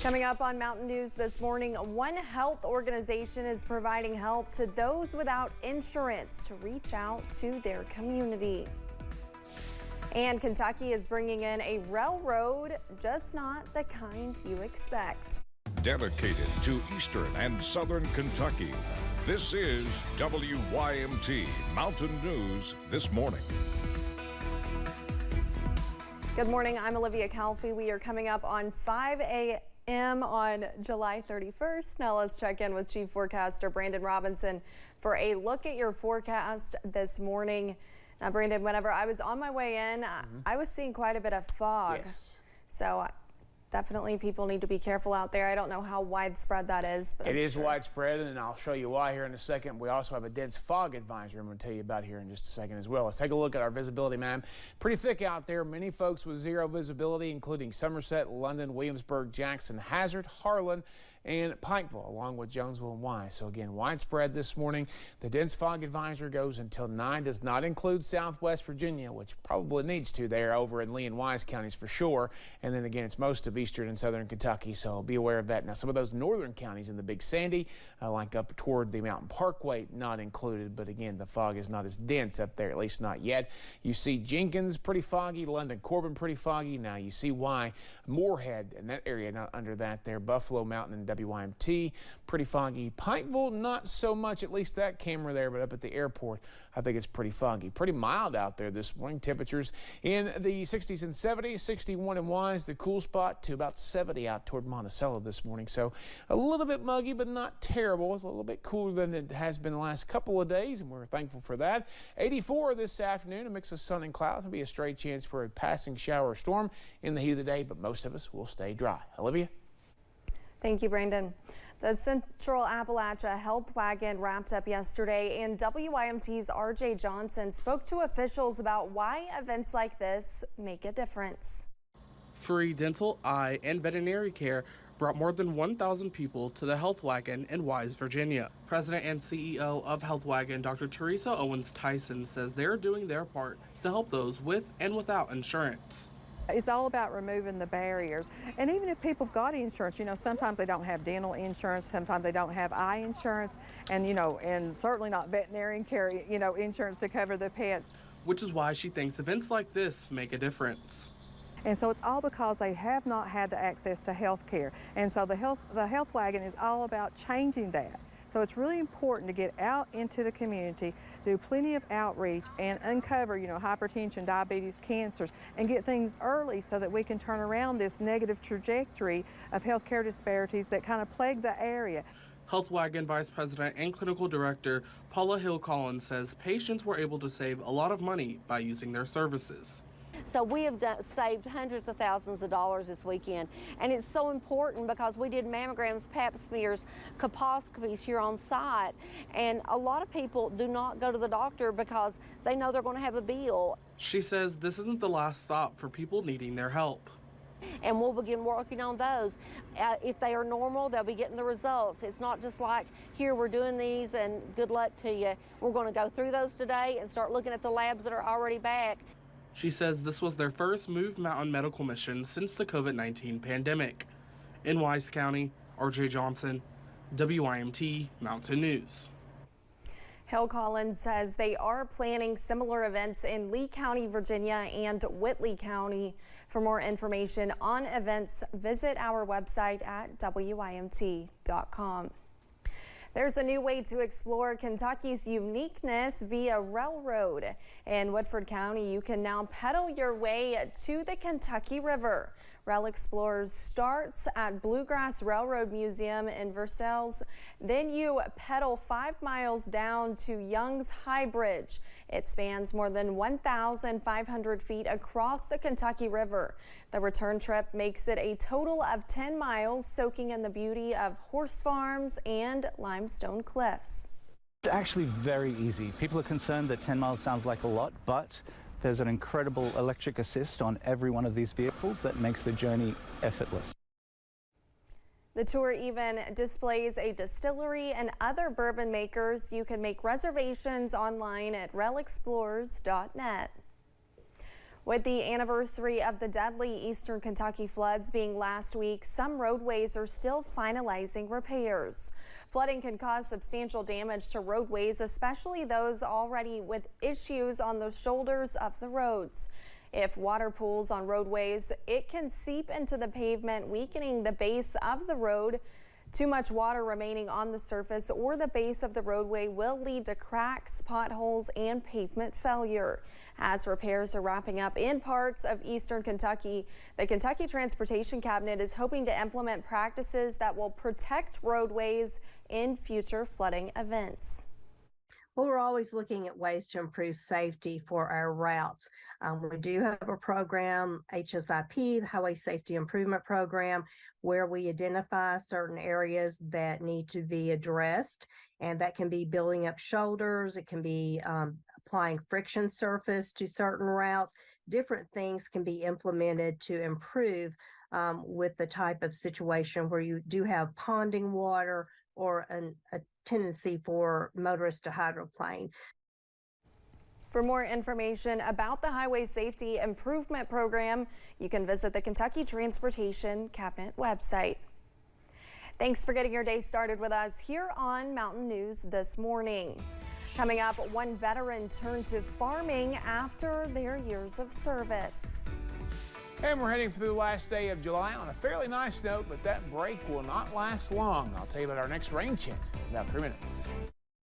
Coming up on Mountain News this morning, one health organization is providing help to those without insurance to reach out to their community. And Kentucky is bringing in a railroad, just not the kind you expect. Dedicated to Eastern and Southern Kentucky, this is WYMT Mountain News This Morning. Good morning, I'm Olivia Calfee. We are coming up on 5 a.m. on July 31st. Now let's check in with Chief Forecaster Brandon Robinson for a look at your forecast this morning. Now, Brandon, whenever I was on my way in, I was seeing quite a bit of fog. Yes. So definitely people need to be careful out there. I don't know how widespread that is. But it is widespread, and I'll show you why here in a second. We also have a dense fog advisory I'm going to tell you about here in just a second as well. Let's take a look at our visibility map. Pretty thick out there. Many folks with zero visibility, including Somerset, London, Williamsburg, Jackson, Hazard, Harlan, and Pikeville, along with Jonesville and Wise. So again, widespread this morning. The dense fog advisory goes until 9. Does not include Southwest Virginia, which probably needs to there over in Lee and Wise counties for sure. And then again, it's most of Eastern and Southern Kentucky, so be aware of that. Now, some of those northern counties in the Big Sandy, like up toward the Mountain Parkway, not included. But again, the fog is not as dense up there, at least not yet. You see Jenkins pretty foggy, London, Corbin pretty foggy. Now you see why Moorhead and that area not under that there, Buffalo Mountain and WYMT, pretty foggy. Pikeville, not so much, at least that camera there, but up at the airport, I think it's pretty foggy. Pretty mild out there this morning. Temperatures in the 60s and 70s, 61 in Wise, the cool spot, to about 70 out toward Monticello this morning. So a little bit muggy, but not terrible. It's a little bit cooler than it has been the last couple of days, and we're thankful for that. 84 this afternoon, a mix of sun and clouds. There'll be a stray chance for a passing shower or storm in the heat of the day, but most of us will stay dry. Olivia? Thank you, Brandon. The Central Appalachia Health Wagon wrapped up yesterday, and WYMT's RJ Johnson spoke to officials about why events like this make a difference. Free dental, eye, and veterinary care brought more than 1,000 people to the Health Wagon in Wise, Virginia. President and CEO of Health Wagon, Dr. Teresa Owens Tyson, says they're doing their part to help those with and without insurance. It's all about removing the barriers. And even if people have got insurance, sometimes they don't have dental insurance, sometimes they don't have eye insurance, and, and certainly not veterinary care, insurance to cover the pets. Which is why she thinks events like this make a difference. And so it's all because they have not had the access to health care. And so the health Wagon is all about changing that. So it's really important to get out into the community, do plenty of outreach, and uncover, hypertension, diabetes, cancers, and get things early so that we can turn around this negative trajectory of healthcare disparities that kind of plague the area. Health Wagon Vice President and Clinical Director Paula Hill Collins says patients were able to save a lot of money by using their services. So we have saved hundreds of thousands of dollars this weekend, and it's so important because we did mammograms, pap smears, colposcopies here on site, and a lot of people do not go to the doctor because they know they're going to have a bill. She says this isn't the last stop for people needing their help. And we'll begin working on those. If they are normal, they'll be getting the results. It's not just like, here, we're doing these and good luck to you. We're going to go through those today and start looking at the labs that are already back. She says this was their first Move Mountain medical mission since the COVID-19 pandemic. In Wise County, RJ Johnson, WYMT Mountain News. Hill Collins says they are planning similar events in Lee County, Virginia, and Whitley County. For more information on events, visit our website at WYMT.com. There's a new way to explore Kentucky's uniqueness via railroad. In Woodford County, you can now pedal your way to the Kentucky River. Rel Explorers starts at Bluegrass Railroad Museum in Versailles. Then you pedal 5 miles down to Young's High Bridge. It spans more than 1,500 feet across the Kentucky River. The return trip makes it a total of 10 miles, soaking in the beauty of horse farms and limestone cliffs. It's actually very easy. People are concerned that 10 miles sounds like a lot, but there's an incredible electric assist on every one of these vehicles that makes the journey effortless. The tour even displays a distillery and other bourbon makers. You can make reservations online at relexplorers.net. With the anniversary of the deadly Eastern Kentucky floods being last week, some roadways are still finalizing repairs. Flooding can cause substantial damage to roadways, especially those already with issues on the shoulders of the roads. If water pools on roadways, it can seep into the pavement, weakening the base of the road. Too much water remaining on the surface or the base of the roadway will lead to cracks, potholes, and pavement failure. As repairs are wrapping up in parts of Eastern Kentucky, the Kentucky Transportation Cabinet is hoping to implement practices that will protect roadways in future flooding events. Well, we're always looking at ways to improve safety for our routes. We do have a program, HSIP, the Highway Safety Improvement Program, where we identify certain areas that need to be addressed. And that can be building up shoulders, it can be applying friction surface to certain routes. Different things can be implemented to improve with the type of situation where you do have ponding water or a tendency for motorists to hydroplane. For more information about the Highway Safety Improvement Program, you can visit the Kentucky Transportation Cabinet website. Thanks for getting your day started with us here on Mountain News this morning. Coming up, one veteran turned to farming after their years of service. And we're heading for the last day of July on a fairly nice note, but that break will not last long. I'll tell you about our next rain chances in about 3 minutes.